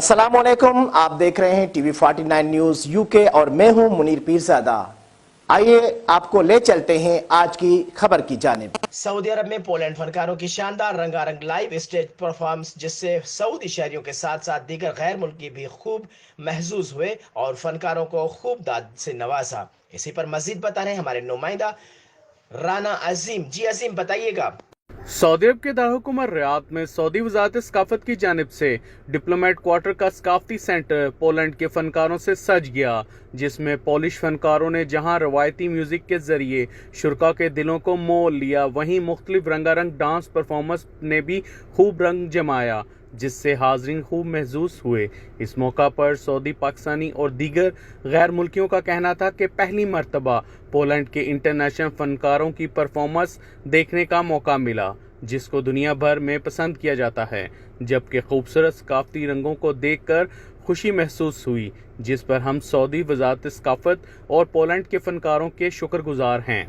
अस्सलामुअलैकुम, आप देख रहे हैं टीवी 49 न्यूज यूके और मैं हूं मुनीर पीरजादा। आइए आपको ले चलते हैं आज की खबर की जानिब। सऊदी अरब में पोलैंड फनकारों की शानदार रंगारंग लाइव स्टेज परफॉर्मेंस, जिससे सऊदी शहरियों के साथ साथ दीगर गैर मुल्की भी खूब महसूस हुए और फनकारों को खूब दाद से नवाजा। इसी पर मजीद बता रहे हैं हमारे नुमाइंदा राना अजीम। जी अजीम, बताइएगा। सऊदी अरब के दारहुकूमत रियाद में सऊदी वजारत सकाफत की जानिब से डिप्लोमेट क्वार्टर का सकाफती सेंटर पोलैंड के फनकारों से सज गया, जिसमें पोलिश फनकारों ने जहां रवायती म्यूजिक के जरिए शुरका के दिलों को मोल लिया, वहीं मुख्तलिफ रंगारंग डांस परफॉर्मेंस ने भी खूब रंग जमाया, जिससे हाजरीन खूब महसूस हुए। इस मौका पर सऊदी, पाकिस्तानी और दीगर गैर मुल्कियों का कहना था कि पहली मरतबा पोलैंड के इंटरनेशनल फनकारों की परफॉर्मेंस देखने का मौका मिला, जिसको दुनिया भर में पसंद किया जाता है, जबकि खूबसूरत सकाफती रंगों को देखकर खुशी महसूस हुई, जिस पर हम सऊदी वजारत सकाफत और पोलैंड के फनकारों के शुक्रगुजार हैं।